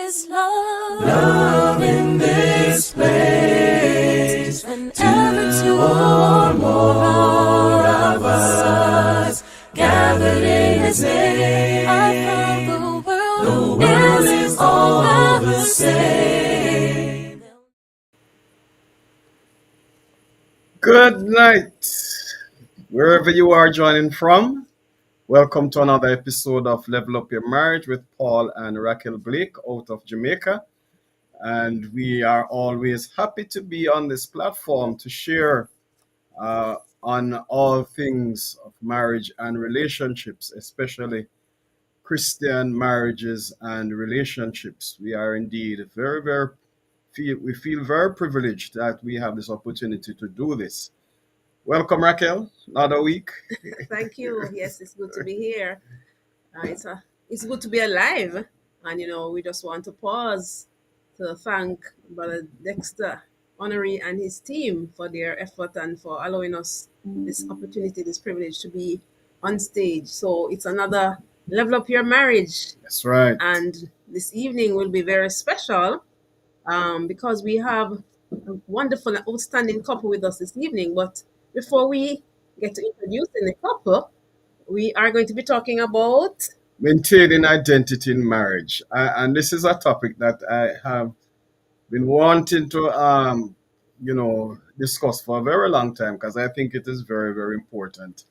is love. Love in this place. Whenever two or more of us gathered in His name, I found the world is all the same. Good night, wherever you are joining from. Welcome to another episode of Level Up Your Marriage with Paul and Raquel Blake out of Jamaica. And we are always happy to be on this platform to share on all things of marriage and relationships, especially Christian marriages and relationships. We are indeed we feel very privileged that we have this opportunity to do this. Welcome, Raquel. Another week. Thank you. Yes, it's good to be here. It's good to be alive, and we just want to pause to thank Brother Dexter Honorary and his team for their effort and for allowing us this opportunity, this privilege to be on stage. So it's another Level Up Your Marriage, That's right. and this evening will be very special because we have a wonderful and outstanding couple with us this evening. But before we get to introducing the couple, we are going to be talking about Maintaining identity in marriage. And this is a topic that I have been wanting to, discuss for a very long time because I think it is very, very important.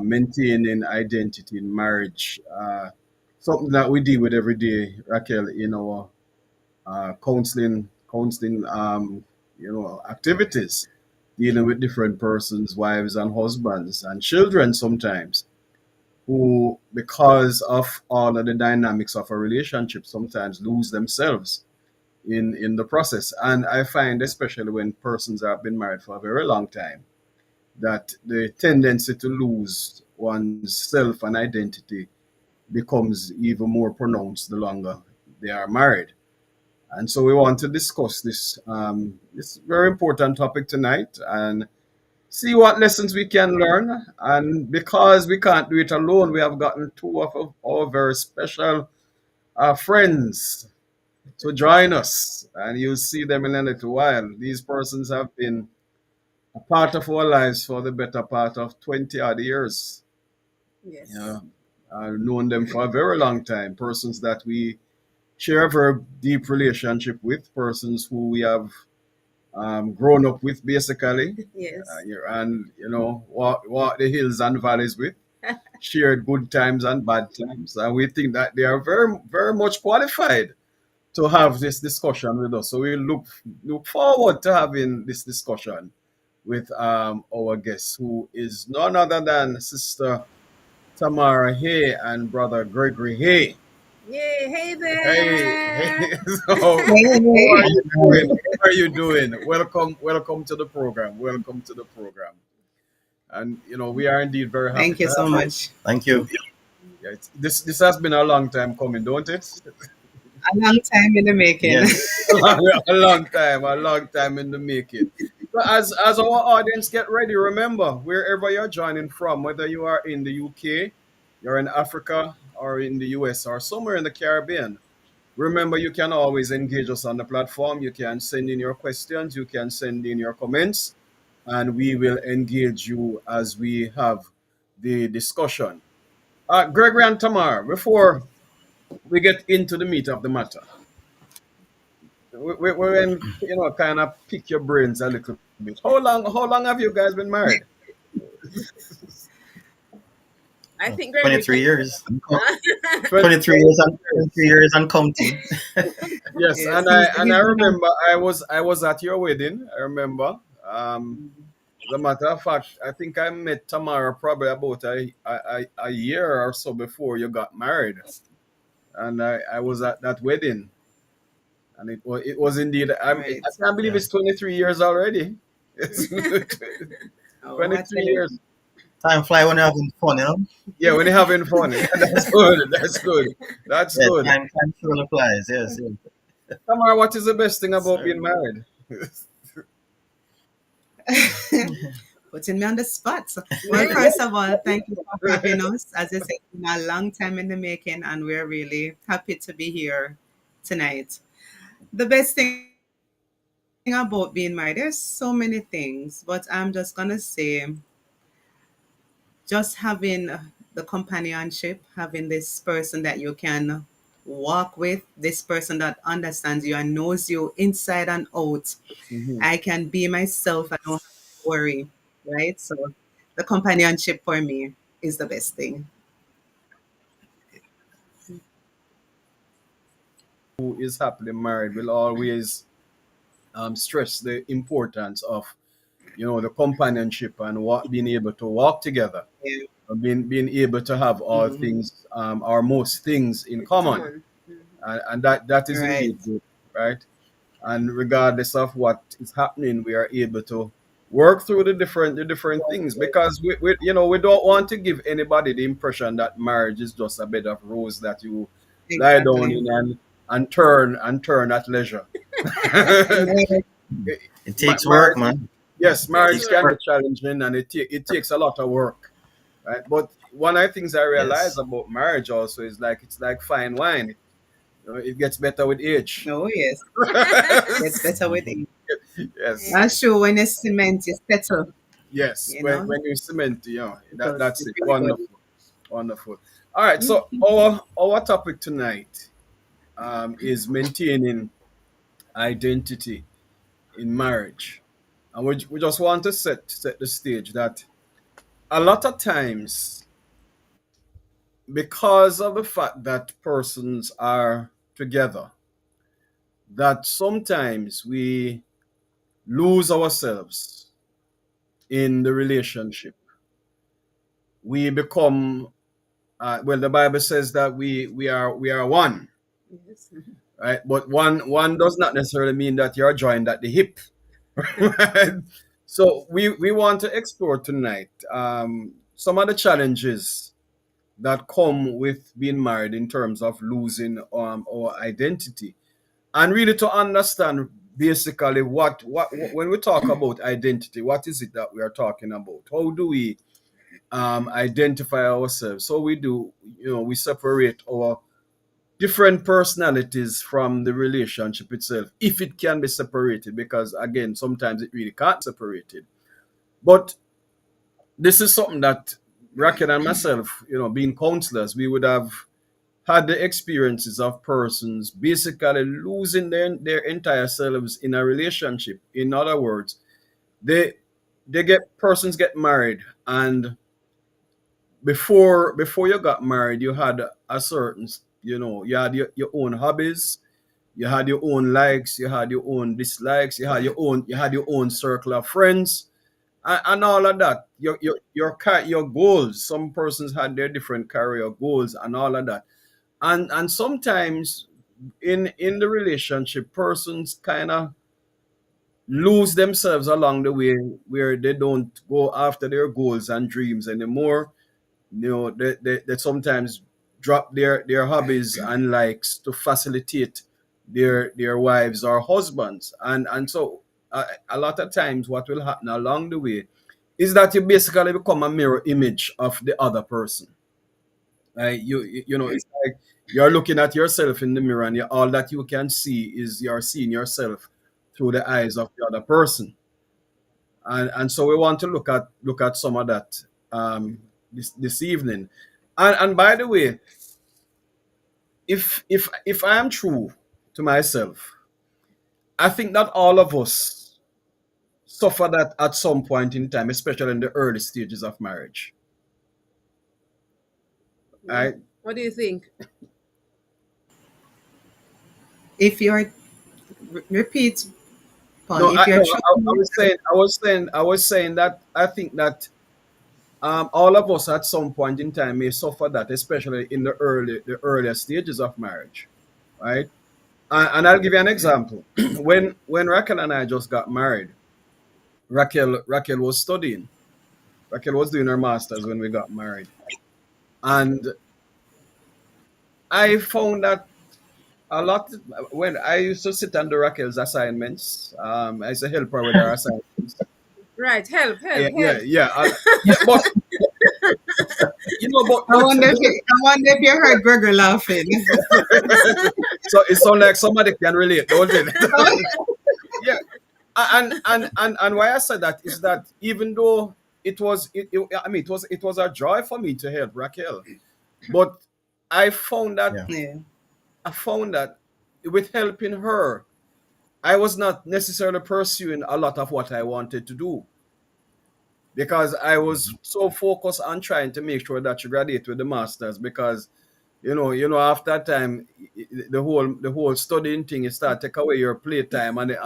Maintaining identity in marriage. Something that we deal with every day, Raquel, in our counseling, activities, dealing with different persons, wives and husbands and children sometimes, who, because of all of the dynamics of a relationship, sometimes lose themselves in the process. And I find, especially when persons have been married for a very long time, that the tendency to lose one's self and identity becomes even more pronounced the longer they are married. And so we want to discuss this very important topic tonight and see what lessons we can learn. And because we can't do it alone, we have gotten two of our very special friends to join us. And you'll see them in a little while. These persons have been a part of our lives for the better part of 20 odd years. yes. I've known them for a very long time. Persons that we share a very deep relationship with, persons who we have grown up with, basically, Yes. and walk the hills and valleys with, shared good times and bad times, and we think that they are very, very much qualified to have this discussion with us. So we look forward to having this discussion with our guest, who is none other than Sister Tamara Hay and Brother Gregory Hay. Yay! Hey there! Hey. So, how are you doing? How are you doing? Welcome to the program. Welcome to the program. And we are indeed very happy. Thank you to so have much. Thank you. Yeah, this has been a long time coming, don't it? A long time in the making. Yes. a long time in the making. So as our audience get ready, remember, wherever you're joining from, whether you are in the UK, you're in Africa, or in the US, or somewhere in the Caribbean, remember, you can always engage us on the platform. You can send in your questions, you can send in your comments, and we will engage you as we have the discussion. Gregory and Tamar, before we get into the meat of the matter, we're kind of pick your brains a little bit. How long have you guys been married? I think Gregory 23 can- years. 23 years and counting. Yes, Yes, and I remember I was at your wedding. I remember. As a matter of fact, I think I met Tamara probably about a year or so before you got married, and I was at that wedding, and it was indeed. I Right. can't believe it's 23 years already. It's Oh, 23 years. Time fly when you're having fun, you know? Yeah, when you're having fun. That's good. That's good. That's Yes, good. time surely flies. Yes. Tamara, what is the best thing about Sorry. being married? Putting me on the spot. Well, first of all, thank you for having us. As I said, it's been a long time in the making, and we're really happy to be here tonight. The best thing about being married, there's so many things, but I'm just gonna say just having the companionship, having this person that you can walk with, this person that understands you and knows you inside and out. Mhm. I can be myself, I don't have to worry, right? So the companionship for me is the best thing. Who is happily married will always stress the importance of the companionship and being able to walk together, Yeah. and being able to have all Hmm. things or most things in common, Common. and that is Right. indeed good, right? And regardless of what is happening, we are able to work through the different things, because we don't want to give anybody the impression that marriage is just a bed of rose that you lie down Exactly. in and turn at leisure. Right. It takes work, Marriage, man. yes, It Yes, marriage takes can be work. work. challenging, and it takes a lot of work, right? But one of the things I realize Yes. about marriage also is like it's like fine wine. It gets better with age. Oh, yes. Gets better with Mhm. age. Yes, That's Yes. true. When you cement, you settle, yes. you When know? when you cement, So that's it's it. really good. Wonderful, wonderful. All right. So our topic tonight is maintaining identity in marriage, and we just want to set the stage that a lot of times, because of the fact that persons are together, that sometimes we lose ourselves in the relationship. We become well. The Bible says that we are one, Yes. right? But one does not necessarily mean that you're joined at the hip, right? So we want to explore tonight some of the challenges that come with being married in terms of losing our identity, and really to understand basically what when we talk about identity, what is it that we are talking about? How do we identify ourselves? So we separate our different personalities from the relationship itself, if it can be separated, because again, sometimes it really can't be separated. But this is something that Racket and myself, being counselors, we would have had the experiences of persons basically losing their entire selves in a relationship. In other words, they persons get married, and before you got married, you had a certain, you had your own hobbies, you had your own likes, you had your own dislikes, you had your own circle of friends, and all of that. Your goals. Some persons had their different career goals and all of that. And sometimes in the relationship, persons kind of lose themselves along the way, where they don't go after their goals and dreams anymore. They sometimes drop their hobbies and likes to facilitate their wives or husbands, and so a lot of times what will happen along the way is that you basically become a mirror image of the other person, right? It's like you're looking at yourself in the mirror, and all that you can see is you're seeing yourself through the eyes of the other person. And so we want to look at some of that this evening. And by the way, if I am true to myself, I think that all of us suffer that at some point in time, especially in the early stages of marriage. Yeah. Right? What do you think? If you're, repeat, Paul, No, if you're no, true, I was saying that I think that all of us at some point in time may suffer that, especially in the earlier stages of marriage, right? And I'll give you an example. When Raquel and I just got married, Raquel was studying. Raquel was doing her masters when we got married, and I found that a lot when I used to sit under Raquel's assignments. I used to help her with her assignments. Right. Help, help, Yeah, yeah, help. yeah. Yeah, but but I wonder if you heard Gregor laughing. so it sounds like somebody can relate, don't it? Yeah, and why I said that is that even though I mean, it was a joy for me to help Raquel, but I found that Yeah. Yeah. I found that with helping her, I was not necessarily pursuing a lot of what I wanted to do because I was so focused on trying to make sure that she graduate with the masters because after that time the whole studying thing is start take away your playtime and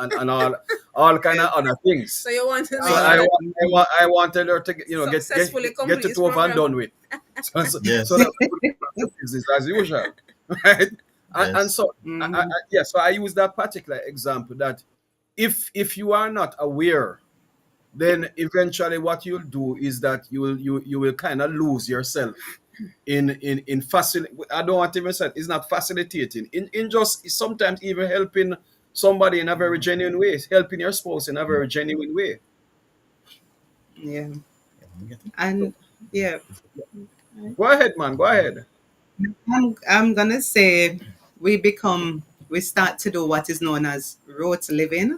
all kind Yeah. of other things. So you want to So make All sure I of that wa- I, mhm. wa- I wanted her to successfully get complete it this over and program. done with. So Yes. that we could go back to business as usual, right? And Yes. so Mhm. yeah, so I use that particular example that if you are not aware, then eventually what you'll do is that you will kind of lose yourself in I don't want to even say it's not facilitating in just sometimes even helping somebody in a very genuine way, helping your spouse in a very genuine way. Yeah. Yeah, I'm getting- So And yeah, go ahead, man, go ahead. I'm gonna say we start to do what is known as rote living,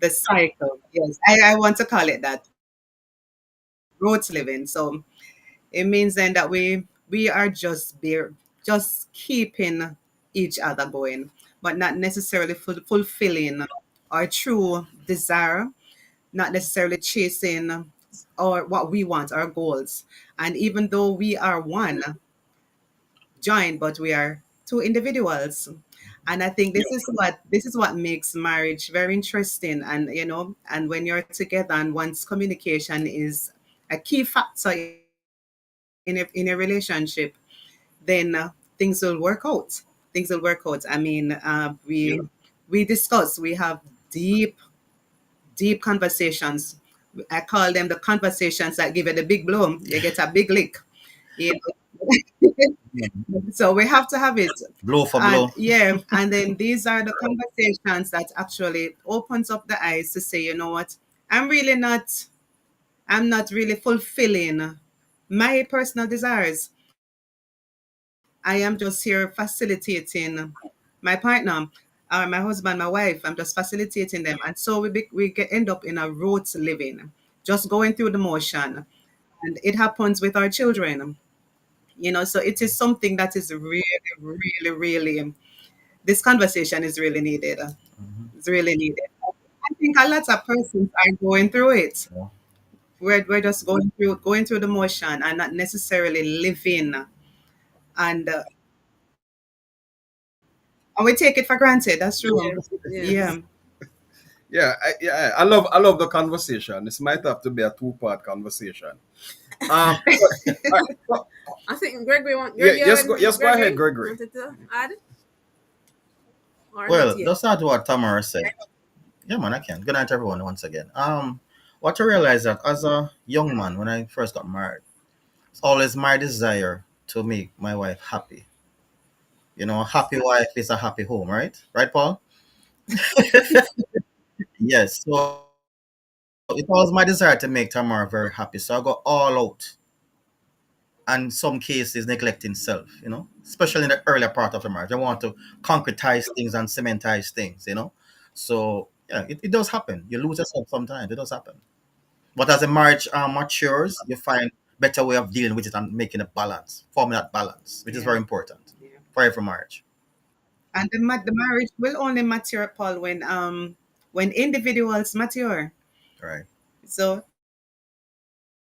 the cycle. Yes, I want to call it that, rote living. So it means then that we are just keeping each other going, but not necessarily fulfilling our true desire, not necessarily chasing or what we want, our goals. And even though we are one joined, but we are two individuals. And I think this is what makes marriage very interesting. And and when you're together and once communication is a key factor in a relationship, then things will work out. Things will work out. I mean, we discuss. We have deep, deep conversations. I call them the conversations that give you the big blow. You get a big lick. You So we have to have it. Blow for And blow. yeah, and then these are the conversations that actually opens up the eyes to say, you know what, I'm really not, I'm not really fulfilling my personal desires. I am just here facilitating my partner, my husband, my wife. I'm just facilitating them, and so end up in a rote living, just going through the motion, and it happens with our children. So it is something that is really, really, really. This conversation is really needed. Mhm. It's really needed. I think a lot of persons are going through it. Yeah. We're just going through the motion and not necessarily living, and we take it for granted. That's true. Yes, Yeah. yes. I love the conversation. This might have to be a two-part conversation. But, so, I think Gregory want yeah, Gregory, you have yes, go ahead, Gregory Gregory. wanted to add or not Well, yet? that's not what Tamara said. Yeah, man, I can. Good night, everyone, once again. What I realized that as a young man, when I first got married, it's always my desire to make my wife happy. A happy wife is a happy home, right? Right, Paul? Yes. So it was my desire to make Tamara very happy. So I go all out, and some cases neglecting self, especially in the earlier part of the marriage. I want to concretize things and cementize things. So yeah, it does happen. You lose yourself sometimes. It does happen. But as a marriage matures, you find better way of dealing with it and making a balance, forming that balance, which is Yeah. very important Yeah. for every marriage. And the marriage will only mature, Paul, when individuals mature. Right. So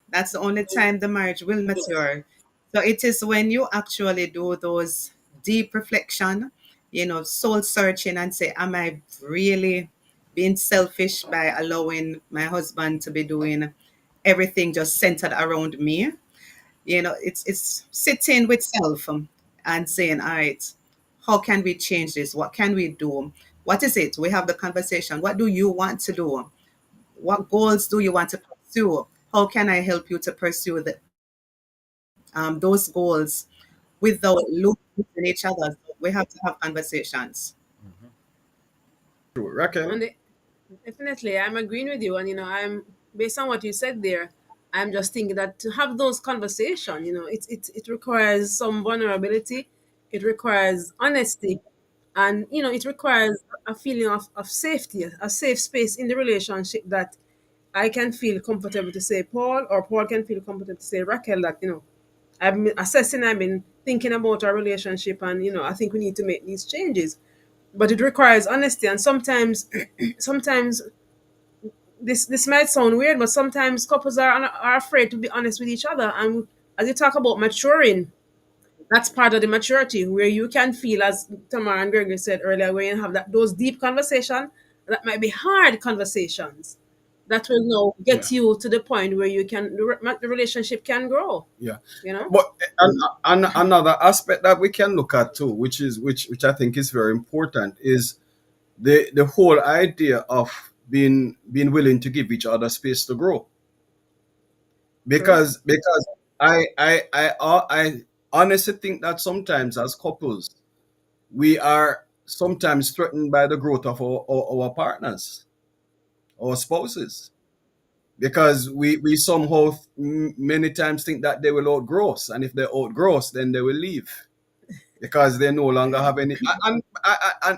that's the only time the marriage will mature. So it is when you actually do those deep reflection, soul searching and say, am I really being selfish by allowing my husband to be doing everything just centered around me? It's sitting with self, and saying, all right, how can we change this? What can we do? What is it? We have the conversation. What do you want to do? What goals do you want to pursue? How can I help you to pursue those goals without losing each other? So we have to have conversations. Mhm. True, Raquel. And definitely, I'm agreeing with you. And I'm based on what you said there. I'm just thinking that to have those conversations, it requires some vulnerability, it requires honesty, and it requires a feeling of safety, a safe space in the relationship that I can feel comfortable to say Paul, or Paul can feel comfortable to say Raquel, that I've been assessing, I've been thinking about our relationship, and I think we need to make these changes. But it requires honesty, and sometimes sometimes this might sound weird, but sometimes couples are afraid to be honest with each other. And as you talk about maturing, that's part of the maturity, where you can feel, as Tamara and Gregory said earlier, where you have those deep conversations that might be hard conversations that will now Yeah. get you to the point where the relationship can grow. Yeah. You know. But and another aspect that we can look at too, which I think is very important, is the whole idea of being willing to give each other space to grow. True. Because I honestly think that sometimes as couples we are sometimes threatened by the growth of our partners, our spouses, because we somehow many times think that they will outgrow us, and if they outgrow us, then they will leave because they no longer have any. And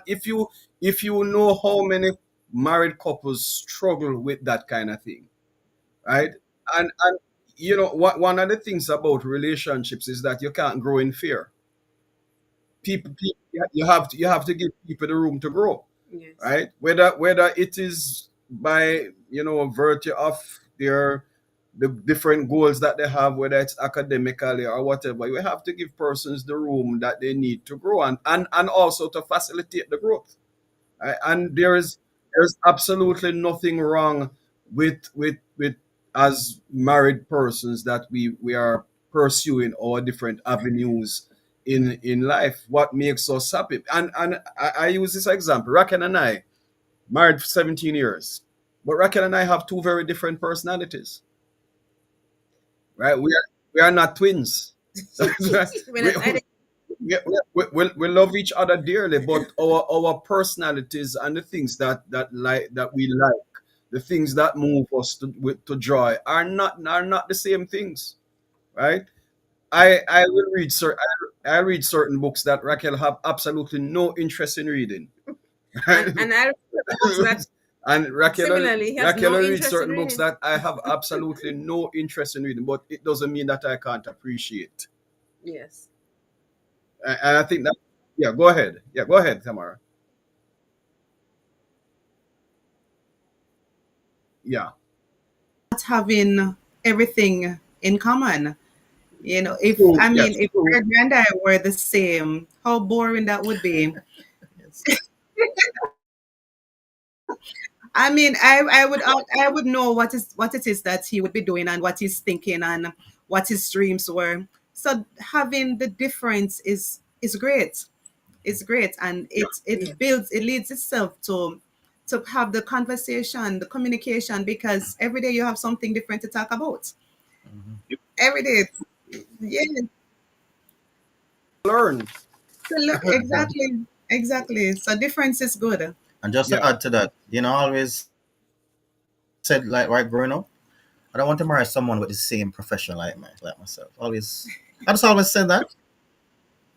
if you know how many married couples struggle with that kind of thing, right? And what one of the things about relationships is that you can't grow in fear. People, you have to give people the room to grow, Yes. right? Whether it is by virtue of the different goals that they have, whether it's academically or whatever. You have to give persons the room that they need to grow, and also to facilitate the growth. And there's absolutely nothing wrong with as married persons that we are pursuing our different avenues in life. What makes us happy? And I use this example. Raquel and I married for 17 years, but Raquel and I have two very different personalities, right? We are not twins. When we, I we love each other dearly, but our personalities and the things that we like, the things that move us to joy, are not the same things, right? I read certain books that Raquel have absolutely no interest in reading, right? and I read books that And Raquel similarly he has Raquel no reads interest in certain books reading. that I have absolutely no interest in reading, but it doesn't mean that I can't appreciate. Yes. And I think that, yeah, go ahead. Yeah, go ahead, Tamara. Yeah. Not having everything in common. If True. I mean, Yes, if true. Gregory and I were the same, how boring that would be. Yes. I mean, I would know what it is that he would be doing and what he's thinking and what his dreams were. So having the difference is great. It's great, and it Yes. builds, it leads itself to have the conversation, the communication, because every day you have something different to talk about. Mhm. Every day, yeah. Learn. Exactly, exactly. So difference is good. And just Yeah. to add to that, always said, like, right growing up, I don't want to marry someone with the same profession like myself. I just always said that.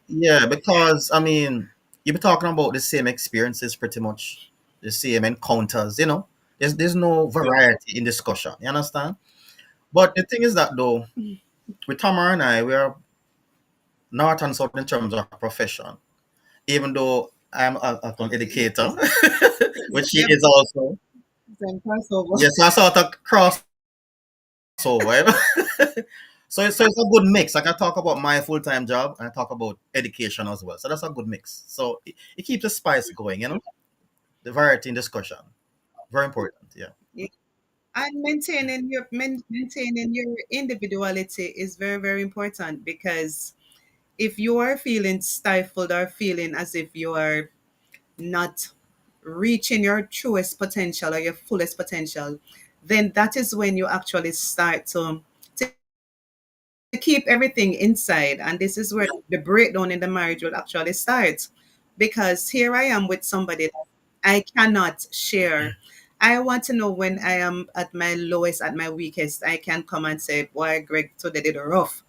Yeah, because I mean, you be talking about the same experiences, pretty much the same encounters. There's no variety in discussion. You understand? But the thing is that though, with Tamara and I, we are north and south in terms of profession. Even though I'm an educator, which she Yep, is also. same crossover. Yes, I sort of crossover. So it's a good mix. I can talk about my full time job and I talk about education as well. So that's a good mix. So it keeps the spice going. The variety in discussion. Very important. Yeah. Yeah. And maintaining your individuality is very, very important, because if you are feeling stifled or feeling as if you are not reaching your truest potential or your fullest potential, then that is when you actually start to keep everything inside. And this is where the breakdown in the marriage will actually start. Because here I am with somebody that I cannot share. I want to know when I am at my lowest, at my weakest, I can come and say, boy, Greg, today did rough.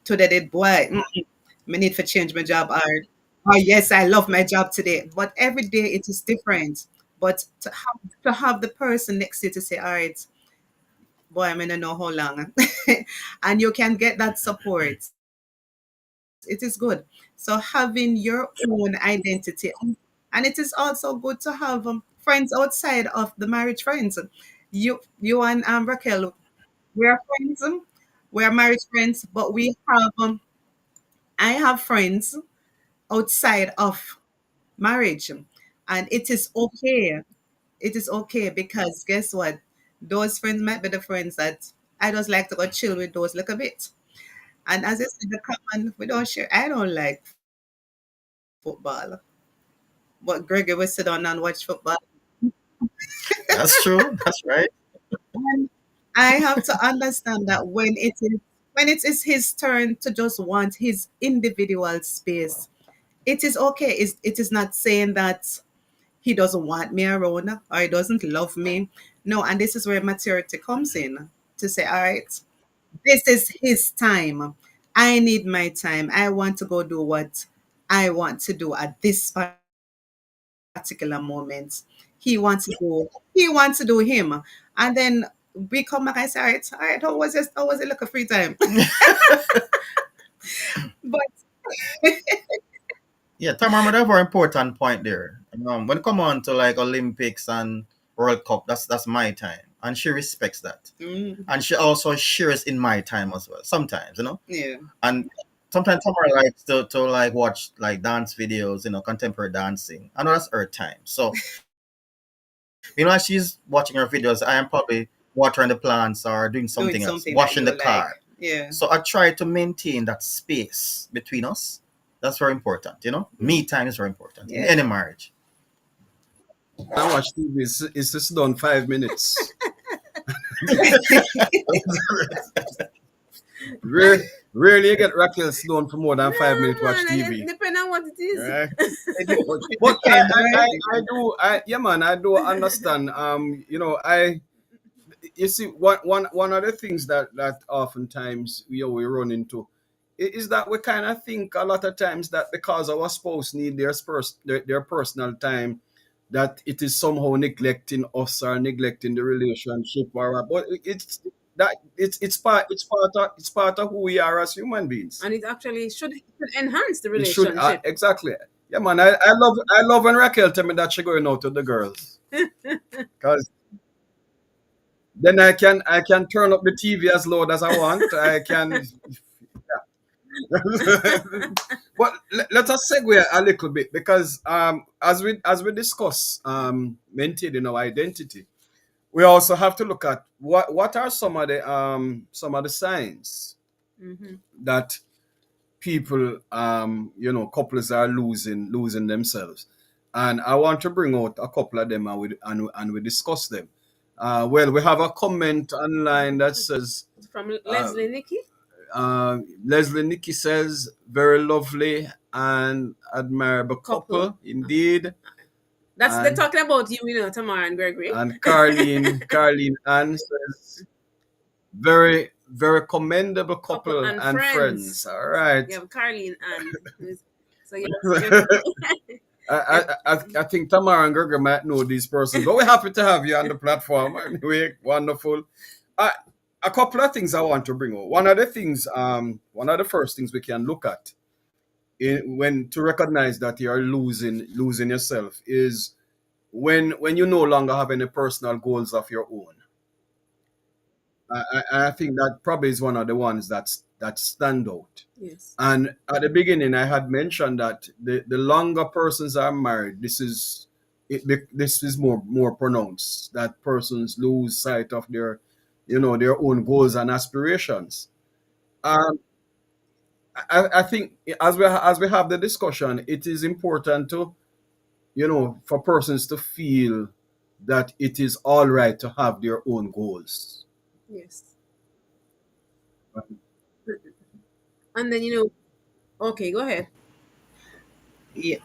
Today did, boy, me need to change my job. Or yes, I love my job today. But every day it is different. But to have the person next to you to say, all right, boy, I mean, I know how long. And you can get that support. It is good. So having your own identity, and it is also good to have friends outside of the marriage friends. You and Raquel, we are friends. We are marriage friends, but we have I have friends outside of marriage, and it is okay. It is okay because guess what? Those friends might be the friends that I just like to go chill with those little bit. And as I said, the common we don't share. I don't like football, but Greggy will sit down and watch football. That's true. That's right. And I have to understand that when it is his turn to just want his individual space, it is okay. It is not saying that he doesn't want me around or he doesn't love me. No, and this is where maturity comes in to say, all right, this is his time. I need my time. I want to go do what I want to do at this particular moment. He wants to do him. And then we come back and say, all right, how was it like a free time? But Yeah, Tamara made a very important point there. When it come on to like Olympics and World Cup, that's my time, and she respects that, mm, and she also shares in my time as well. Sometimes, yeah, and sometimes Tamara likes to like watch like dance videos, contemporary dancing. I know that's her time. So as she's watching her videos, I am probably watering the plants or doing doing something else, something that washing you the like. car. Yeah. So I try to maintain that space between us. That's very important. Me time is very important in Yeah. any marriage. I watch TV. It's just done 5 minutes. Rarely you get Raquel Sloan for more than 5 minutes No, watch man, TV. depend on what it is. Right? It But depends, right? yeah, man, I do understand. You see, one of the things that oftentimes we run into is that we kind of think a lot of times that because our spouse need their personal time, that it is somehow neglecting us or neglecting the relationship, but it's part of who we are as human beings. And it actually should enhance the It should relationship. exactly. Yeah, man. I love when Raquel tell me that she going out with the girls, because then I can turn up the TV as loud as I want. I can. But let us segue a little bit, because as we discuss maintaining our identity, we also have to look at what are some of the signs Hmm. that people, couples are losing themselves. And I want to bring out a couple of them, and we discuss them. Well, we have a comment online that says, From uh, Leslie Nikki. Leslie Nikki says, very lovely and admirable Couple. couple indeed. They're And talking about you, Tamara and Gregory. Carlene Ann says, very, very commendable Couple couple and and friends. friends. All right. You have Carlene and so yes, I think Tamara and Gregor might know these persons, but we're happy to have you on the platform. Anyway, wonderful. Uh, a couple of things I want to bring up. One of the first things we can look at when to recognize that you are losing yourself is when you no longer have any personal goals of your own. I think that probably is one of the ones that stand out. yes. And at the beginning, I had mentioned that the longer persons are married, this is more pronounced, that persons lose sight of their own goals and aspirations. Um, I think as we have the discussion, it is important to for persons to feel that it is all right to have their own goals. Yes. And then okay, go ahead. Yeah.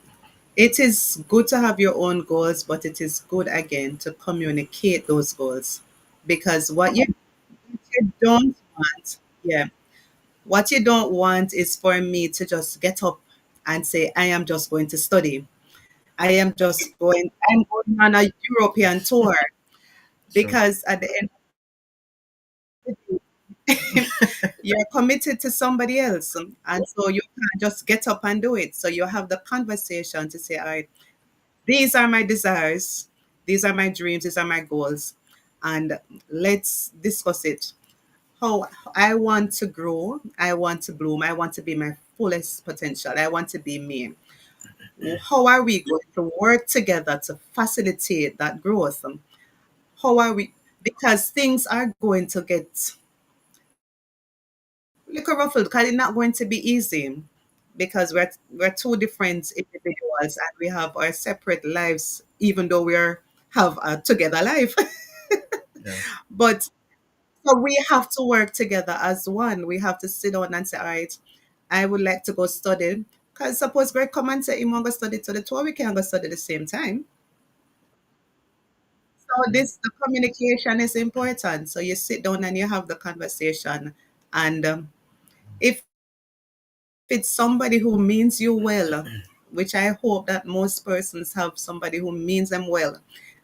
it is good to have your own goals, but it is good again to communicate those goals, because what you don't want, yeah, what you don't want is for me to just get up and say, I am just going to study. I'm going on a European tour, True. because at the end of the day, you're committed to somebody else. And so you can't just get up and do it. So you have the conversation to say, all right, these are my desires, these are my dreams, these are my goals, and let's discuss it. How I want to grow, I want to bloom, I want to be my fullest potential, I want to be me. How are we going to work together to facilitate that growth? How are we? Because things are going to get little ruffled, because it's not going to be easy, because we're two different individuals and we have our separate lives, even though we're have a together life. Yeah. But so we have to work together as one. We have to sit down and say, all right, I would like to go study. Because suppose Greg come and say, you want to study to the tour, we can go study at the same time. So this the communication is important. So you sit down and you have the conversation, and if it's somebody who means you well, which I hope that most persons have somebody who means them well,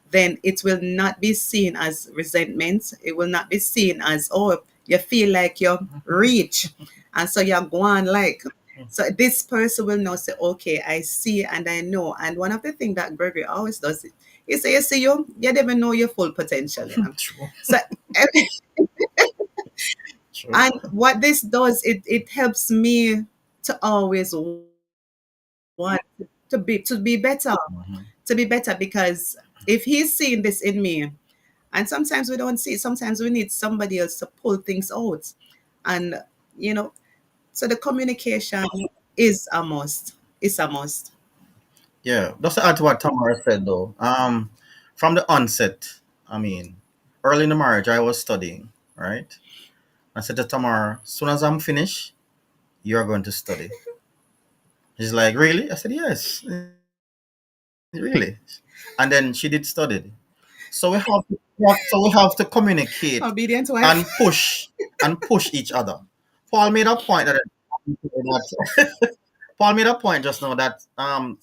then it will not be seen as resentment. It will not be seen as, oh, you feel like you're rich. And so you're going like, so this person will now say, okay, I see and I know. And one of the things that Gregory always does is say, you see, you never know your full potential, you know. True. So, True. and what this does, it helps me to always want to be better, Mhm. to be better, because if he's seeing this in me, and sometimes we don't see it, sometimes we need somebody else to pull things out, and you know, so the communication is a must. It's a must. Yeah, just to add to what Tamara said though. From the onset, I mean, early in the marriage, I was studying, right? I said to Tamara, as soon as I'm finished, you're going to study. She's like, really? I said, yes, really. And then she did study. So we have to communicate Obedient and wife. push each other. Paul made a point Paul made a point just now that one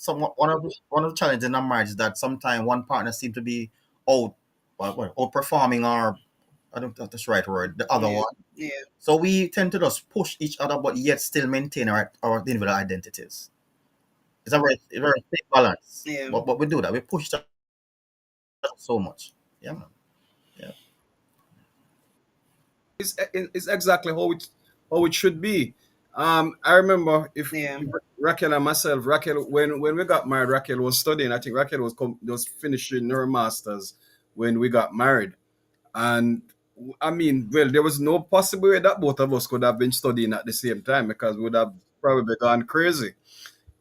of the challenges in a marriage is that sometimes one partner seems to be out outperforming, or I don't know if that's the right word, the other Yeah, one. yeah, So we tend to just push each other, but yet still maintain our individual identities. It's a very thick balance. yeah, But we do that. We push that so much. Yeah, man. Yeah. It's exactly how it should be. I remember yeah. if Raquel and myself, Raquel, when we got married, Raquel was studying. I think Raquel was finishing her masters when we got married, and I mean, well, there was no possible way that both of us could have been studying at the same time, because we would have probably gone crazy.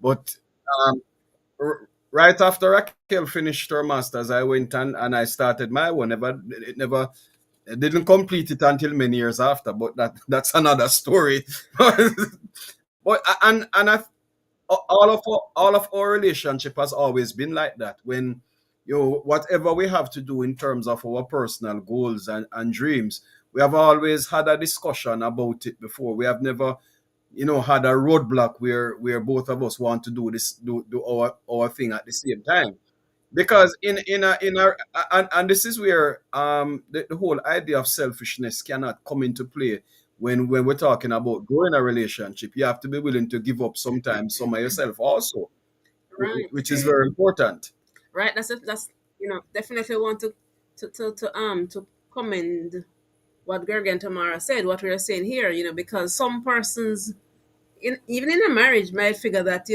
But um, right after Raquel finished her masters, I went and I started my one. I didn't complete it until many years after, but that's another story. But and I all of our relationship has always been like that. When whatever we have to do in terms of our personal goals and dreams, we have always had a discussion about it before. We have never had a roadblock where both of us want to do our thing at the same time, because in a and this is where the whole idea of selfishness cannot come into play. When we're talking about growing a relationship, you have to be willing to give up sometimes some of yourself also, Right. which is very important. Right. That's it. That's definitely want to commend what Greg and Tamara said, what we are saying here, because some persons even in a marriage might figure that,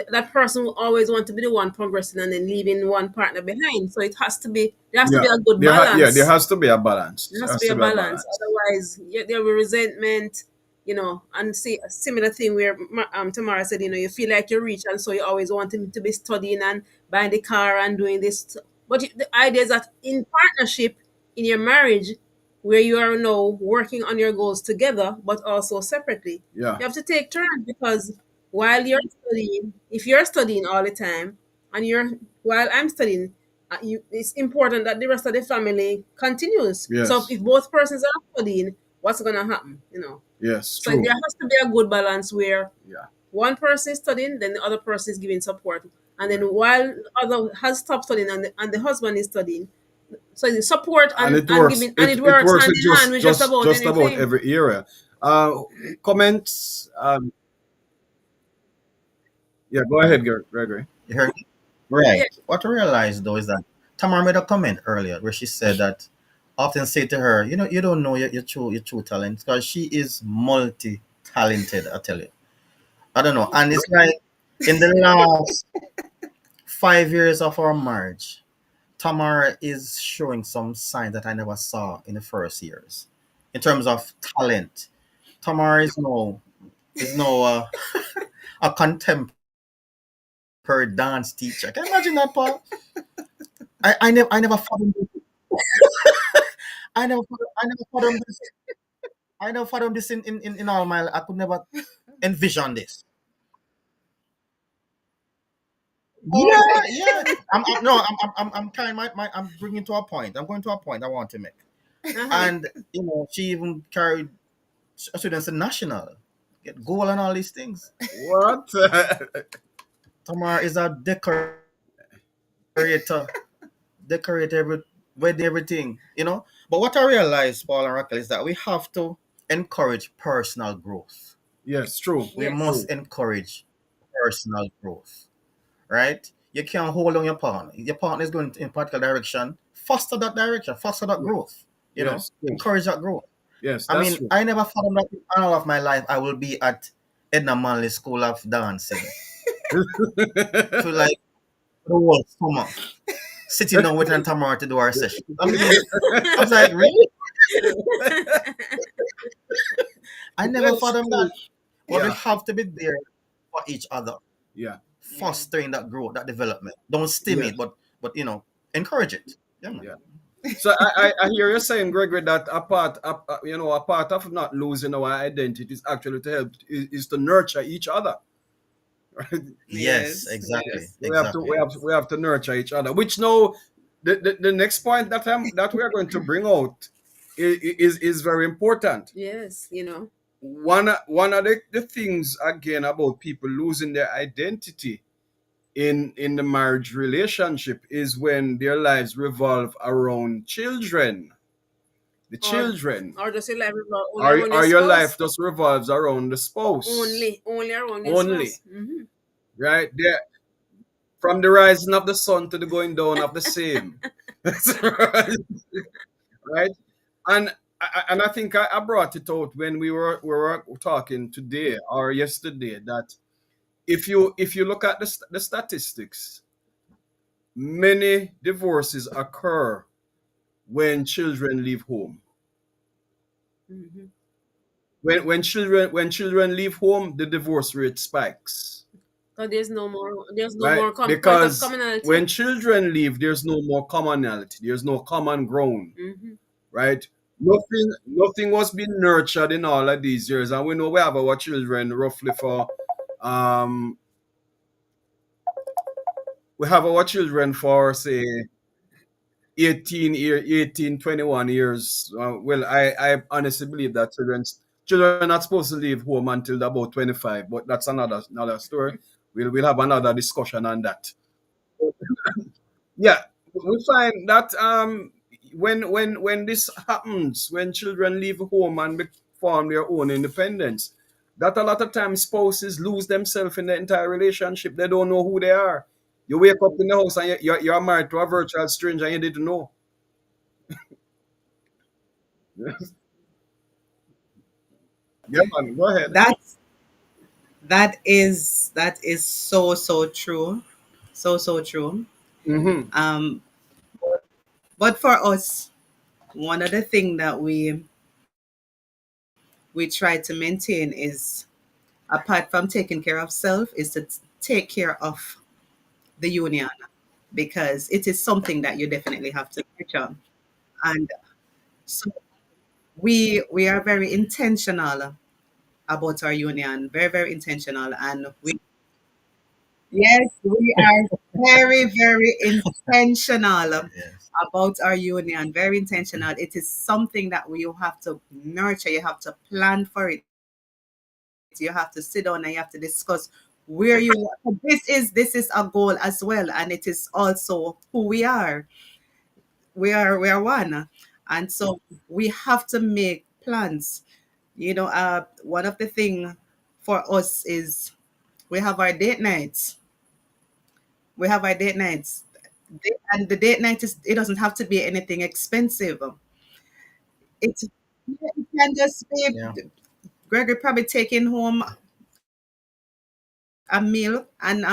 that person will always want to be the one progressing and then leaving one partner behind. So there has to be Yeah, a good there balance. has to be a balance. There has There to has be to a be a balance. balance. Otherwise, yeah, there will be resentment, and see a similar thing where Tamara said, you feel like you're rich, and so you always want him to be studying and buying the car and doing this. But the idea is that in partnership, in your marriage, where you are now working on your goals together, but also separately, Yeah. you have to take turns, because while you're studying, if you're studying all the time, and you're while I'm studying, it's important that the rest of the family continues. So Yes. if both persons are studying, what's gonna happen? Yes. So there True. has to be a good balance where Yeah. one person is studying, then the other person is giving support, and then Right. while the other has stopped studying and the husband is studying, so the support And it and works. giving, and it It works works hand with in hand with just about just about anything. every area. Uh, Comments. Yeah. Go Right. ahead, Gregory. You heard me? Yeah. Right. What I realized though is that Tamara made a comment earlier where she said that often say to her, you know, you don't know your true talent because she is multi talented. I tell you, I don't know, and it's like in the last 5 years of our marriage, Tamara is showing some signs that I never saw in the first years in terms of talent. Tamara is no a contemporary dance teacher. Can you imagine that, Paul? I never fathomed this. I never fathomed this. I never fathomed this in all my life. I could never envision this. Yeah, yeah. I'm no, I'm carrying I'm bringing to a point. I'm going to a point I want to make. Uh-huh. And she even carried students to national, get goal and all these things. What? Tamara is a decorate every wedding, everything, But what I realized, Paul and Raquel, is that we have to encourage personal growth. Yes. True. We Yes. must True. encourage personal growth, right? You can't hold on your partner. Your partner is going in a particular direction, foster that Yeah. growth, Yes. True. encourage that growth. Yes. I That's mean, true. I never thought that in all of my life I will be at Edna Manley School of Dancing. Feel like the whole summer sitting down waiting on Tamara to do our session. I mean, I was like, really? I never That's fathomed that. true. But we Yeah. have to be there for each other, Yeah. Yeah. fostering that growth, that development. Don't stim Yes. it, but encourage it. Yeah, man. Yeah. So I hear you saying, Gregory, that a part of not losing our identity is actually to help is to nurture each other. Right? Yes, Yes. exactly, Yes. exactly. We have to nurture each other. Which now the next point that we are going to bring out is very important. Yes. One of the things again about people losing their identity in the marriage relationship is when their lives revolve around children. The Or children. or just your life revolve only around your Or your life spouse. just revolves around the spouse Only around your only, spouse. Mm-hmm. right? There, from the rising of the sun to the going down of the same. Right? And I think I brought it out when we were talking today or yesterday that if you look at the statistics, many divorces occur when children leave home. Mm-hmm. When children leave home, the divorce rate spikes, Because there's no right? more point of Because commonality. when children leave, there's no more commonality. There's no common ground, Mm-hmm. right? Nothing was being nurtured in all of these years, and we know we have our children roughly for um we have our children for say 18, 21 years. Well, I honestly believe that children are not supposed to leave home until they're about 25, but that's another story. We'll have another discussion on that. Yeah, we find that when this happens, when children leave home and form their own independence, that a lot of times spouses lose themselves in the entire relationship. They don't know who they are. You wake up in the house and you're married to a virtual stranger and you didn't know. Yeah, man, go ahead. That's that is so so true, so so true. Mm-hmm. Um, but for us, one of the things that we try to maintain is, apart from taking care of self, is to take care of the union, because it is something that you definitely have to nurture. And so we are very intentional about our union. Very, very intentional. And yes, we are very, very intentional Yes. about our union. Very intentional. It is something that you have to nurture. You have to plan for it. You have to sit down and you have to discuss where you. This is a goal as well, and it is also who we are. We are one, and so we have to make plans. One of the thing for us is we have our date nights. We have our date nights. And the date night it doesn't have to be anything expensive. It can just be Yeah. Gregory probably taking home a meal, and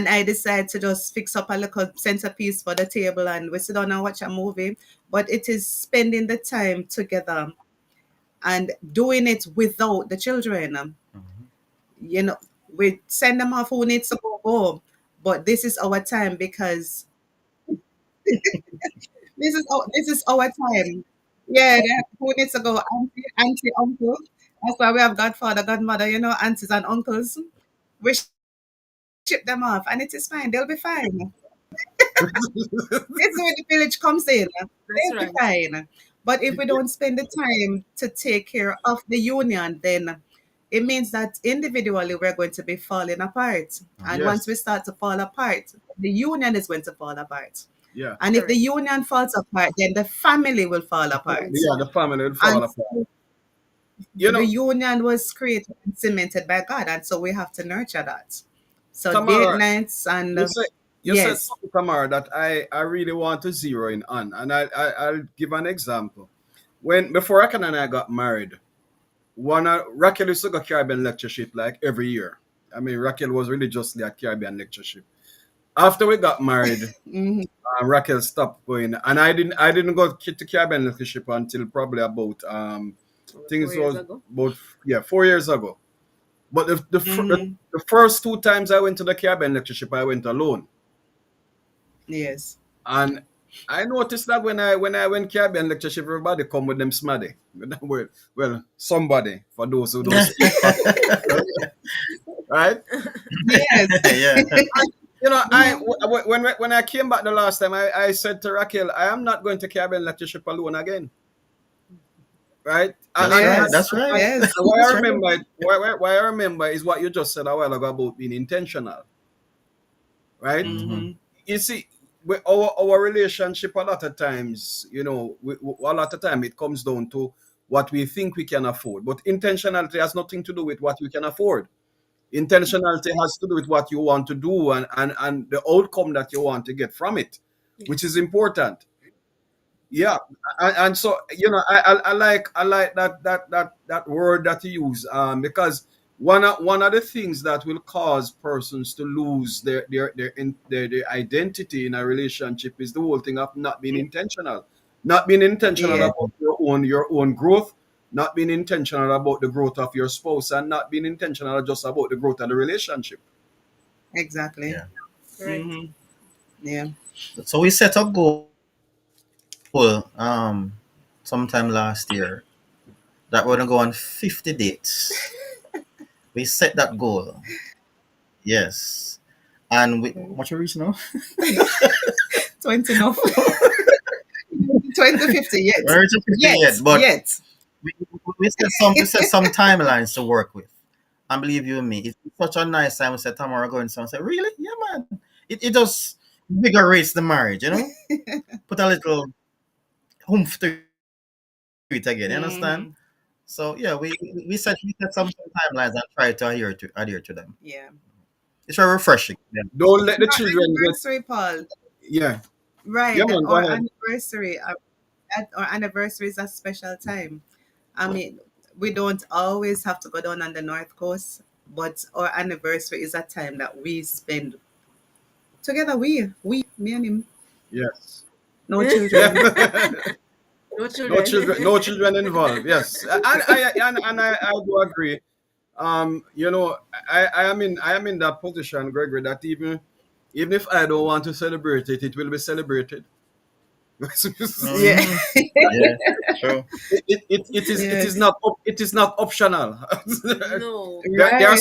I decide to just fix up a little centerpiece for the table and we sit down and watch a movie. But it is spending the time together and doing it without the children. Mhm. You know, we send them off who needs to go. But this is our time because this is our time. Yeah, who needs to go? Auntie, uncle. That's why we have godfather, godmother, aunties and uncles. We ship them off and it is fine. They'll be fine. This is where the village comes in. That's They'll be right. fine. But if we don't spend the time to take care of the union, then it means that individually we're going to be falling apart. And once we Yes. start to fall apart, the union is going to fall apart. Yeah. And if the Correct. union falls apart, then the family will fall apart. Yeah. The family will fall And apart. so You the know, union was created and cemented by God. And so we have to nurture that. So date Tamara, nights and you said you said yes. something, Tamara, that I really want to zero in on, and I'll give an example. When before Rakan and I got married, Raquel used to go Caribbean lectureship like every year. I mean, Raquel was religiously at Caribbean lectureship. After we got married, Mhm, Raquel stopped going, and I didn't go to Caribbean lectureship until probably about Over things 4 years was ago. about, yeah, 4 years ago. But mhm, the first two times I went to the Caribbean lectureship, I went alone. yes. And I noticed that when I went Caribbean lectureship, everybody come with them smaddy. Well, somebody for those who don't speak, right? Yes. Yeah. And, you know, Mhm. when I came back the last time, I said to Raquel, I am not going to Caribbean lectureship alone again, right? That's right. Yes. That's right. Yes. Why I That's right. remember it, why I remember is what you just said a while ago about being intentional, right? Hmm. Mhm. You see, our relationship a lot of times, a lot of time it comes down to what we think we can afford. But intentionality has nothing to do with what we can afford. Intentionality has to do with what you want to do and the outcome that you want to get from it, which is Yes. important. Yeah, and so I like that word that you use, because one of the things that will cause persons to lose their identity in a relationship is the whole thing of not being intentional Yes, about your own growth, not being intentional about the growth of your spouse, and not being intentional just about the growth of the relationship. exactly. Yeah. Correct. Mhm. Yeah. So we set a goal sometime last year that we're gonna go on 50 dates. We set that goal. Yes. And we what you reach now? 20 enough. 2050 yet. We're reaching 50 Yet. yet, but Yet. we set some timelines to work with. And believe you me, it's such a nice time. We said tomorrow going so I said, really? Yeah, man. It just invigorates the marriage, Put a little oomph to it again, you understand? So Mhm. yeah, we set some timelines and try to adhere to them. Yeah. It's very refreshing. Yeah. Don't let the Our children get. anniversary, Paul. Yeah, yeah, Right. man, go Our ahead. anniversary. Our anniversary is a special time. I mean, we don't always have to go down on the North Coast, but our anniversary is a time that we spend together. Me and him. Yes. No Yeah. children. No No children. children, no children involved. Yes, and I do agree. I am in that position, Gregory, that even if I don't want to celebrate it, it will be celebrated. Yeah. Mm-hmm. Yeah, true. It is Yes. not it is not optional. No. There are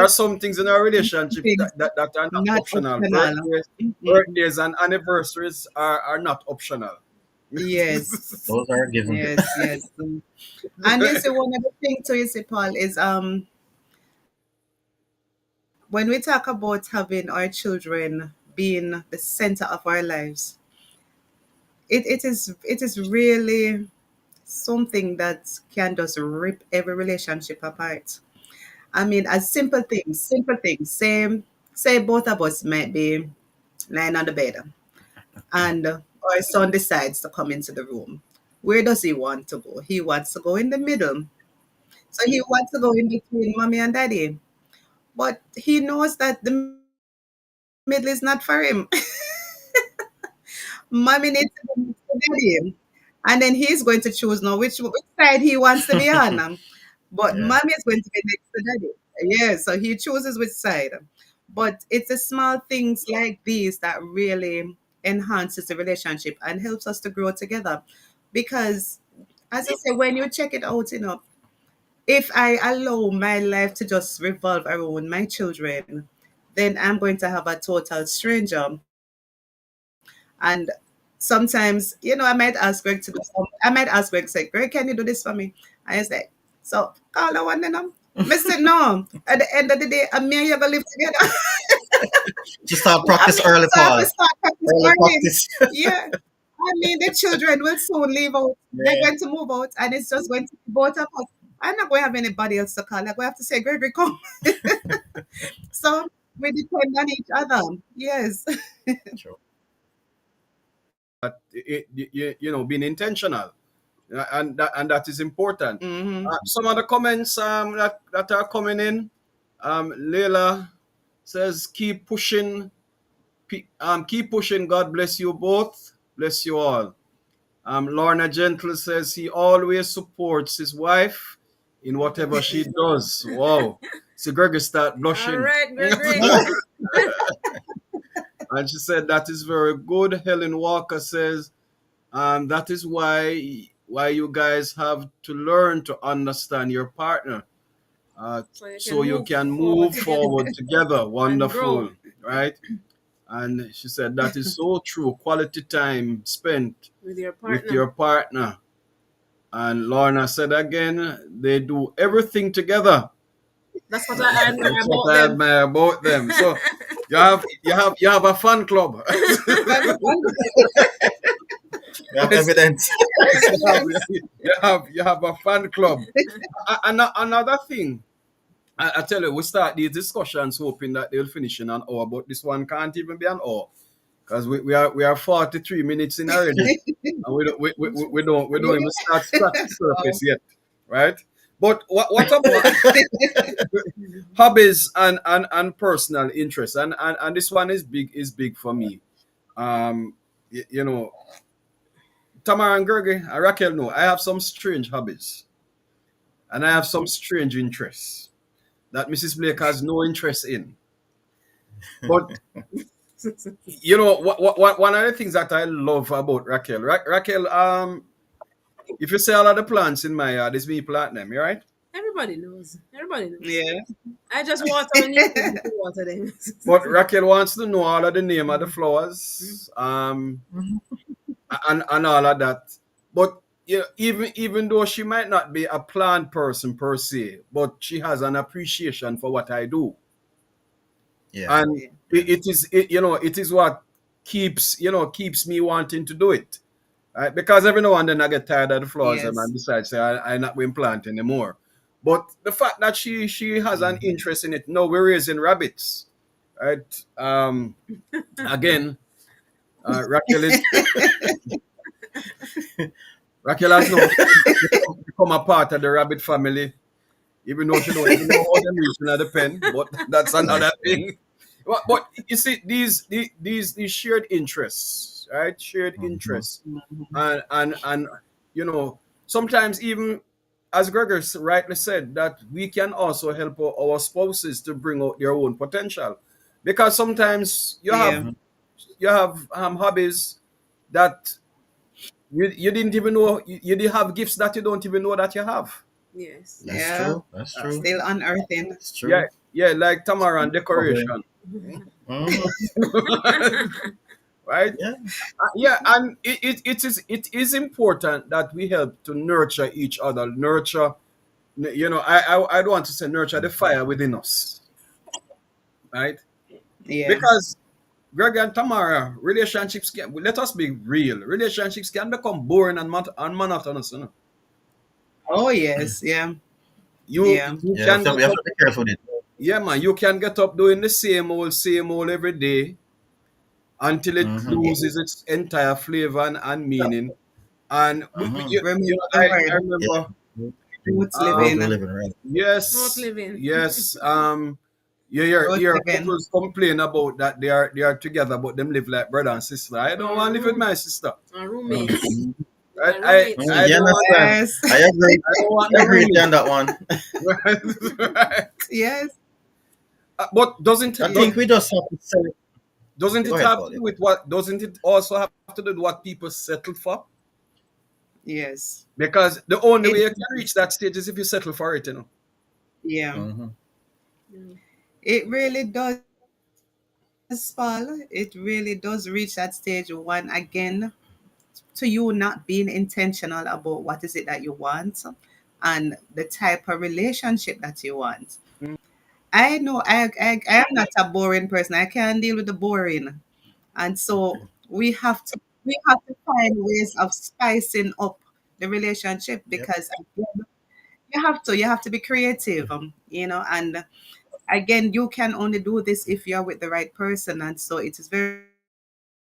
Right. some things in our relationship Things that are not not optional. optional. Mhm. Birthdays and anniversaries are not optional. Yes. Those are given. Yes. Yes. And you see, one of the things too, you see, Paul, is when we talk about having our children being the center of our lives, it is really something that can just rip every relationship apart. I mean, as simple things. Say both of us might be lying on the bed, and our son decides to come into the room. Where does he want to go? He wants to go in the middle. So he wants to go in between mommy and daddy. But he knows that the middle is not for him. Mommy needs to be next to daddy. And then he's going to choose now which side he wants to be on. But Yeah. mommy is going to be next to daddy. Yeah, so he chooses which side. But it's the small things like these that really enhances the relationship and helps us to grow together. Because as I say, when you check it out, if I allow my life to just revolve around my children, then I'm going to have a total stranger. And sometimes, I might ask Greg to do something. I might ask Greg, say, Greg, can you do this for me? And he's like, so call the one then. I said, no. At the end of the day, me and you gonna live together. Just start I practice mean, early, so I have to Paul. start practice Early early. practice. Yeah. I mean, the children will soon leave out. They're Yeah. going to move out, and it's just going to be both of us. I'm not going to have anybody else to call. I'm going to have to say, Gregory, come. So we depend on each other. Yes. True. But being intentional, and that is important. Hmm. Some of the comments that are coming in. Leila says, keep pushing. God bless you both. Bless you all. Lorna Gentle says he always supports his wife in whatever she does. Wow. So Gregory start All blushing. right, Gregory. And she said that is very good. Helen Walker says, that is why you guys have to learn to understand your partner, So you can so you move can forward move together forward together. and grow. Wonderful, right? And she said that is so true. Quality time spent With your with partner. your partner. And Lorna said again, they do everything together. That's what I admire That's what about I them. admire about them. So you have a fan club. We have evidence. you have a fan club. Another thing, I tell you, we start these discussions hoping that they'll finish in an hour, but this one can't even be an hour because we are 43 minutes in already, and we don't even start scratch the surface yet, right? But what about hobbies and personal interests? And this one is big for me. Um, y- you know, Tamara and Gregory and Raquel know I have some strange hobbies and I have some strange interests that Mrs. Blake has no interest in. But one of the things that I love about Raquel, Raquel, if you see all of the plants in my yard, it's me plant them, you right? Everybody knows. Everybody knows. Yeah. I just water when you need me to water them. But Raquel wants to know all of the name of the flowers, and all of that. But even though she might not be a plant person per se, but she has an appreciation for what I do, Yeah. and Yeah. it is what keeps me wanting to do it. Right? Because every now and then I get tired of the flowers and I Yes. decide say I'm not going to plant anymore. But the fact that she has an interest in it, no, we're raising rabbits, right? Again, Raquel has now become a part of the rabbit family, even though she don't even know how them reach into the pen. But that's another thing. But you see, these shared interests, right? Shared Mhm. interests, and sometimes even as Gregor rightly said, that we can also help our spouses to bring out their own potential, because sometimes you have Yeah. Mhm. you have hobbies that You didn't even know you did have gifts that you don't even know that you have. Yes. That's Yeah. true. That's true. Still unearthing. It's Yeah, true. yeah, like Tamara and Okay. decoration. Mhm. Right? Yeah. Yeah, and it is important that we help to nurture each other, nurture. I don't want to say nurture the fire within us, right? Yeah. Because Greg and Tamara, relationships can, let us be real. Relationships can become boring and monotonous. Oh yes. Yeah. You Yeah. you Yeah. can So get we have up, to be careful with it. yeah, man. You can get up doing the same old every day until it Mm-hmm. Yeah. loses its entire flavor and meaning. And Mm-hmm. Remember the I word remember, Yeah. roots Road to um, living. living, right? Not yes, living. yes, you hear Roots living. couples complain about that they are together, but them live like brother and sister. I don't Or want to live with my sister. roommates. Mhm. Right? Yeah, I roommates. I You don't want understand? Yes. I agree. I don't want I no agree with you on roomie. that one. Right? Yes. But I Yeah. think we just have to say. doesn't Go it ahead, have Paul. to Yeah. do with what? Doesn't it also have to do with what people settle for? Yes. Because the only way It you can reach that stage is if you settle for it. yeah. Mm-hmm. Mm. It really does, Paul. It really does reach that stage one again to you not being intentional about what is it that you want and the type of relationship that you want. I know I am not a boring person. I can't deal with the boring. And so we have to find ways of spicing up the relationship Yep. because you have to be creative, and again, you can only do this if you're with the right person, and so it is very,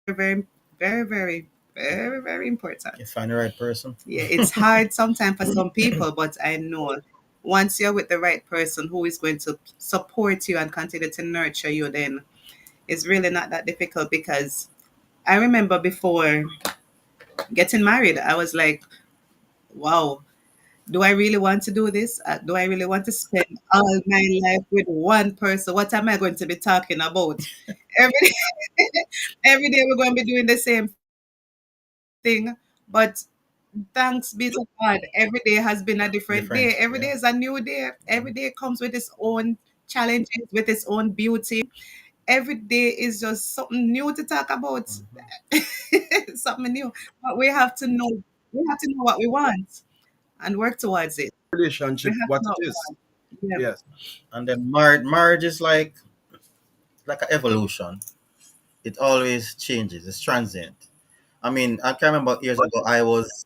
very, very, very, very, very important. You find the right person. Yeah, it's hard sometimes for some people, but I know once you're with the right person who is going to support you and continue to nurture you, then it's really not that difficult because I remember before getting married, I was like, wow, do I really want to do this? Do I really want to spend all my life with one person? What am I going to be talking about? Every day, every day we're going to be doing the same thing. But thanks be to God, every day has been a different day. Different. Every day Yeah. is a new day. Every day comes with its own challenges, with its own beauty. Every day is just something new to talk about. Mm-hmm. Something new. But we have to know what we want and work towards it. We Relationship, have to what know it what we is. want. Yeah. Yes. And then marriage is like an evolution. It always changes. It's transient. I mean, I can remember years ago. I was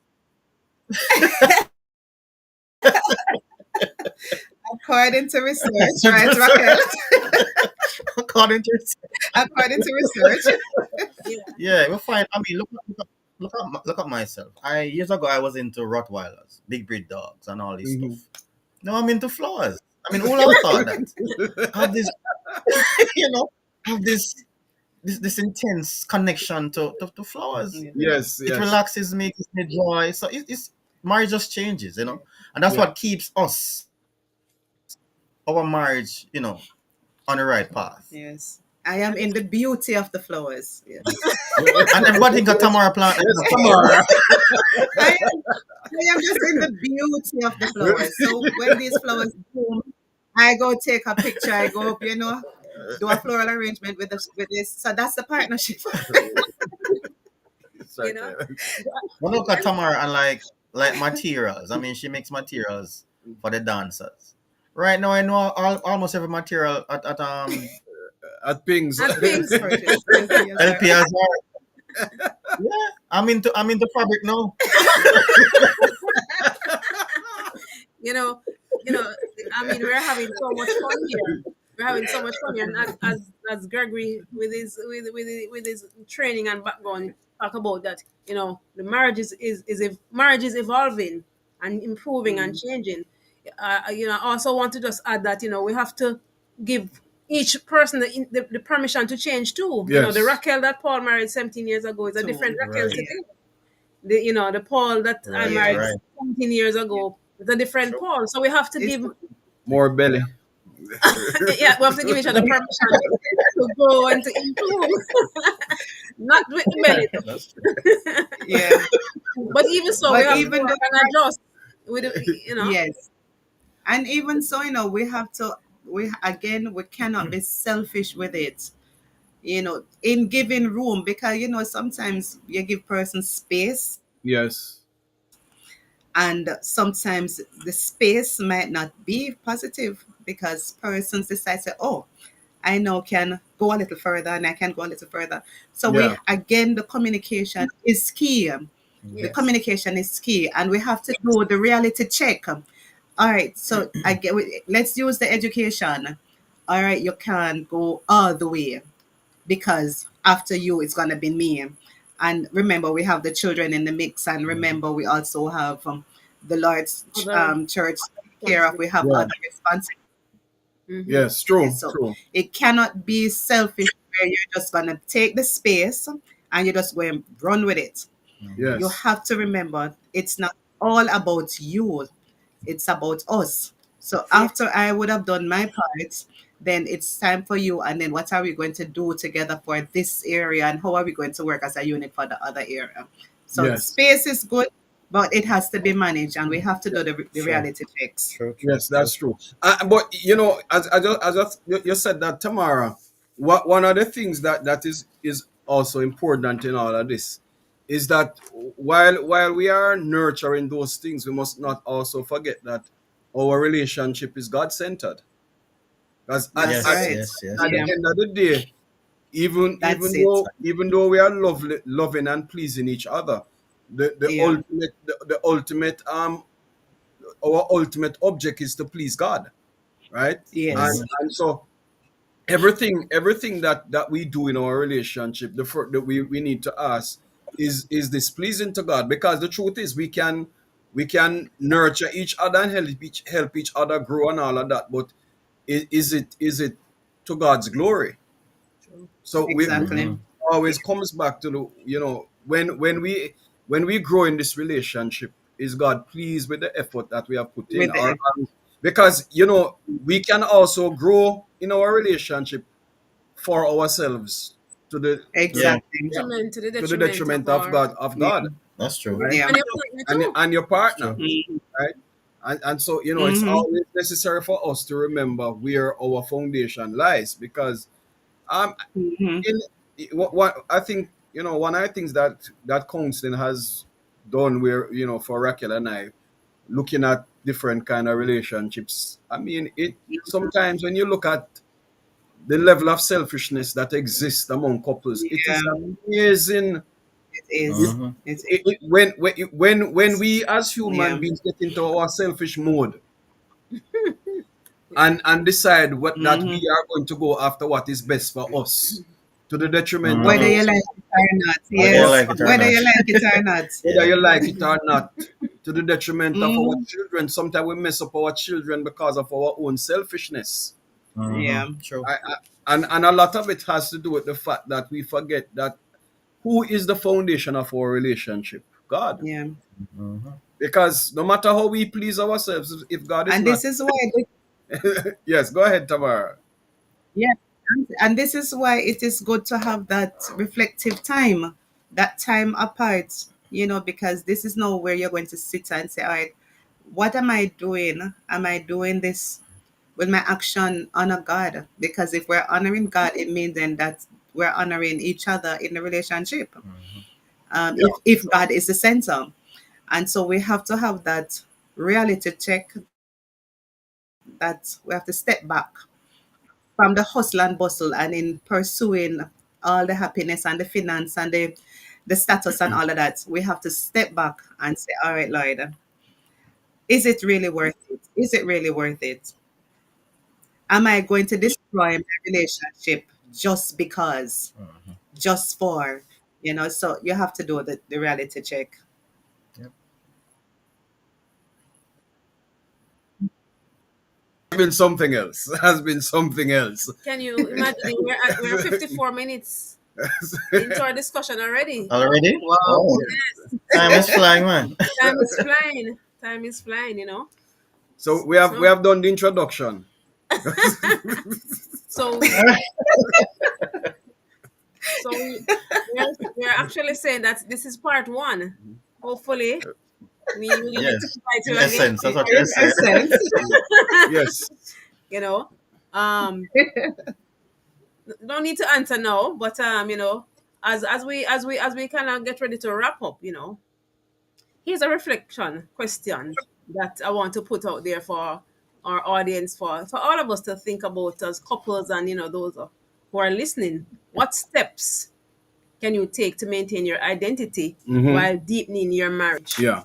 According to research, right, Raquel? according to According to research. Yeah. yeah, we find. I mean, look at myself. I years ago I was into Rottweilers, big breed dogs, and all this stuff. Mhm. Now I'm into flowers. I mean, who would have thought that? Have this, you know, have this intense connection to flowers. Yeah. Yes, It yes. relaxes me, gives me joy. So it's marriage just changes, and that's Yeah. what keeps our marriage, on the right path. Yes. I am in the beauty of the flowers. Yeah. And everybody think of Tamara plant like Yes, a flower. Tamara. I am, I am just in the beauty of the flowers. So when these flowers bloom, I go take a picture. I go, do a floral arrangement with this. So that's the partnership. It's You right know, there. When I look at Tamara and like materials, I mean, she makes materials for the dancers. Right now, I know almost every material At Pings. and things. Purchase LPSR. LPSR. Yeah, I'm into fabric now. You know, you know. I mean, we're having so much fun here. We're having so much fun here, and as Gregory with his training and background talk about that. The marriage is evolving and improving and Mm. changing. I also want to just add that we have to give each person the permission to change too. The Yes. Raquel that Paul married 17 years ago is a So, different Raquel Right, yeah. today. The Paul that I right, married Yes. right. 17 years ago is a different Paul. So we have to It's give More belly. yeah, we have to give each other permission to grow and to improve. Not with the belly. That's true. Yeah. But even so, we But have to even work the and adjust. With yes, and even so, we have to. We cannot be selfish with it. In giving room, because sometimes you give person space, Yes. and sometimes the space might not be positive because persons decide to, oh, I now can go a little further and I can go a little further. So Yeah. the communication is key. The Yes. communication is key, and we have to do the reality check. All right, so let's use the education. All right, you can't go all the way because after you, it's gonna be me. And remember, we have the children in the mix, and remember, we also have the Lord's Other church to take care of. We responsibility. have Yeah. other responsibilities. Mm-hmm. Yes. True. So True. it cannot be selfish where you're just gonna take the space and you're just going to run with it. You Yes. have to remember it's not all about you, it's about us. So Yeah. after I would have done my part, then it's time for you. And then what are we going to do together for this area? And how are we going to work as a unit for the other area? So Yes. space is good, but it has to be managed and we have to do the True. reality checks. True. True. Yes, True. that's true. But you said that, Tamara. One of the things that is also important in all of this is that while we are nurturing those things, we must not also forget that our relationship is God centered. Because That's Yes. right. Yes. Yes. at the Yeah, Yes. end of the day, even that's even it. though even though we are loving and pleasing each other, the Yeah. ultimate the ultimate our ultimate object is to please God, right? and Yes. and so everything that we do in our relationship, that we need to ask, is this pleasing to God? Because the truth is, we can nurture each other and help each other grow and all of that, but is it to God's glory? True. So we Exactly. always comes back to the, when we grow in this relationship, is God pleased with the effort that we have put in? With Or the because we can also grow in our relationship for ourselves, to the to, Yeah. exactly. To the to the detriment of detriment of our Yeah. God, That's true. right? Yeah. and your partner and too. and your That's partner, true. Mhm. right? And so, it's Mhm. always necessary for us to remember where our foundation lies, because um Mhm. in what I think, one of the things that counseling has done, where, for Raquel and I, looking at different kind of relationships, I mean, it sometimes when you look at the level of selfishness that exists among couples, it is Yeah. amazing. It is. Mm-hmm. It When is. we as human Yeah. beings get into our selfish mode, and decide that we Mhm. are going to go after what is best for us, to the detriment of Whether Mm-hmm. you our like it or not. Whether you our like Yes. it or Whether not. you like it or not. whether Yeah. you like it or not, to the detriment of our Mm. children. Sometimes we mess up our children because of our own selfishness. Yeah. Mm-hmm. True. And a lot of it has to do with the fact that we forget that who is the foundation of our relationship? God. Yeah. Mm-hmm. Because no matter how we please ourselves, if God is And not. this is why Yes, go ahead, Tamara. yeah. And this is why it is good to have that reflective time, that time apart, because this is now where you're going to sit and say, all right, what am I doing? Am I doing this with my action honor God? Because if we're honoring God, it means then that we're honoring each other in the relationship. Yeah, If God is the center, and so we have to have that reality check that we have to step back from the hustle and bustle and in pursuing all the happiness and the finance and the status and all of that. We have to step back and say, all right, Lord, is it really worth it? Is it really worth it? Am I going to destroy my relationship just because, just for, so you have to do the reality check. Yep. been something else. Has been something else. Can you imagine? We're 54 minutes into our discussion already. Already? Wow. Oh, time is flying, man. Time is flying. Time is flying. So we have So done the introduction. so we we're actually saying that this is part one. Hopefully, we will need to Yes. invite In you again. essence, that's what you're In saying. essence, Yes. You know, um, don't need to answer now, but as we kind of get ready to wrap up, here's a reflection question that I want to put out there for our audience, for all of us to think about as couples and those who are listening. What steps can you take to maintain your identity Mm-hmm. while deepening your marriage? Yeah.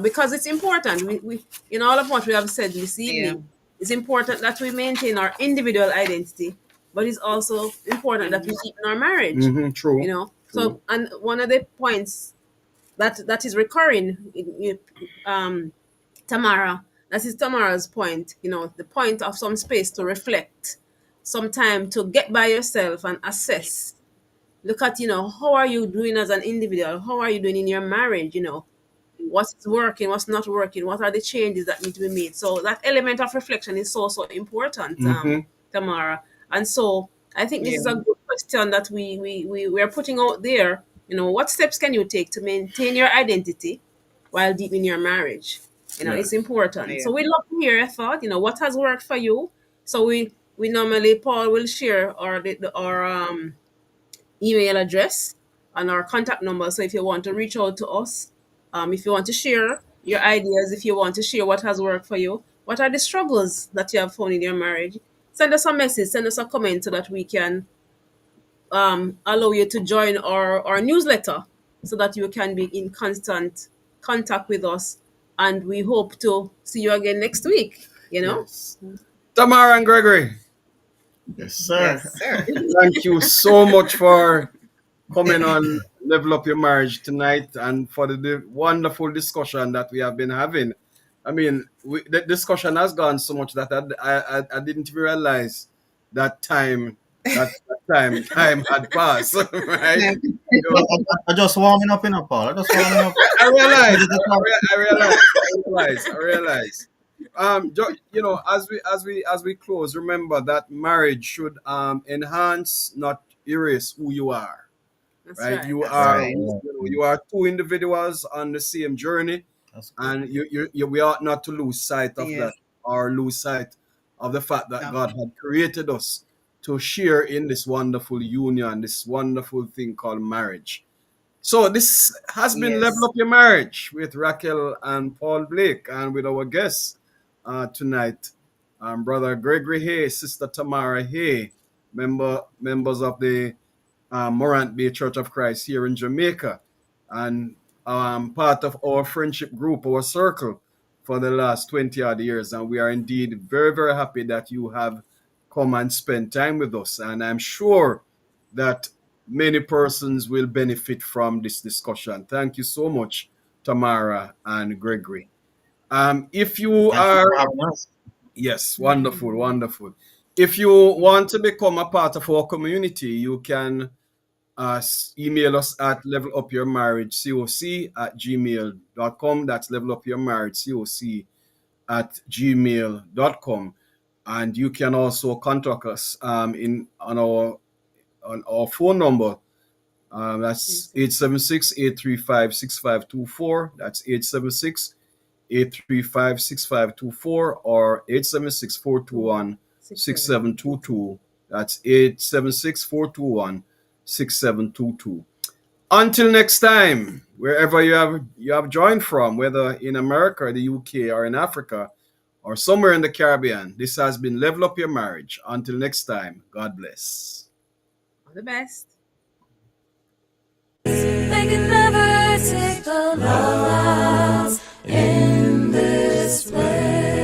Because it's important. We in all of what we have said this yeah. evening, it's important that we maintain our individual identity, but it's also important that we Mhm. deepen our marriage. Mm-hmm. True. True. So, and one of the points that is recurring Tamara, that is Tamara's point, the point of some space to reflect, some time to get by yourself and assess. Look at, how are you doing as an individual? How are you doing in your marriage? What's working, what's not working, what are the changes that need to be made. So that element of reflection is so important, Mm-hmm. Tamara. And so I think this Yeah. is a good question that we are putting out there. What steps can you take to maintain your identity while deep in your marriage? It's Yes. important. Yeah. So we love to hear your thought. What has worked for you. So we normally, Paul will share our email address and our contact number. So if you want to reach out to us, if you want to share your ideas, if you want to share what has worked for you, what are the struggles that you have found in your marriage, send us a message, send us a comment so that we can allow you to join our newsletter so that you can be in constant contact with us. And we hope to see you again next week. Yes. Tamara and Gregory, Yes, sir. Yes, sir. thank you so much for coming on Level Up Your Marriage tonight and for the wonderful discussion that we have been having. I mean, the discussion has gone so much that I didn't realize that time had passed, right? Yeah. You know, I just warming up in a Paul. I just warming up. I realize, Ready to talk. I realize. As we close, remember that marriage should enhance, not erase who you are. That's Right? right. You That's are, right. Right. you are two individuals on the same journey, That's good. and we ought not to lose sight of Yes. that, or lose sight of the fact that No. God had created us to share in this wonderful union, this wonderful thing called marriage. So this has been Level Yes. Up Your Marriage with Raquel and Paul Blake, and with our guests tonight, Brother Gregory Hay, Sister Tamara Hay, members of the Morant Bay Church of Christ here in Jamaica, and part of our friendship group, our circle, for the last 20 odd years. And we are indeed very, very happy that you have come and spent time with us. And I'm sure that many persons will benefit from this discussion. Thank you so much, Tamara and Gregory. If you Thank you are, for having us. yes, wonderful, wonderful. If you want to become a part of our community, you can email us at levelupyourmarriagecoc@gmail.com. That's levelupyourmarriagecoc at gmail.com. And you can also contact us in on our phone number. That's 876-835-6524. That's 876-835-6524, or 876-421-6722. That's 876-421-6722. Until next time, wherever you have joined from, whether in America, the UK, or in Africa, or somewhere in the Caribbean, this has been Level Up Your Marriage. Until next time, God bless. All the best. They can never take the love that's in this place.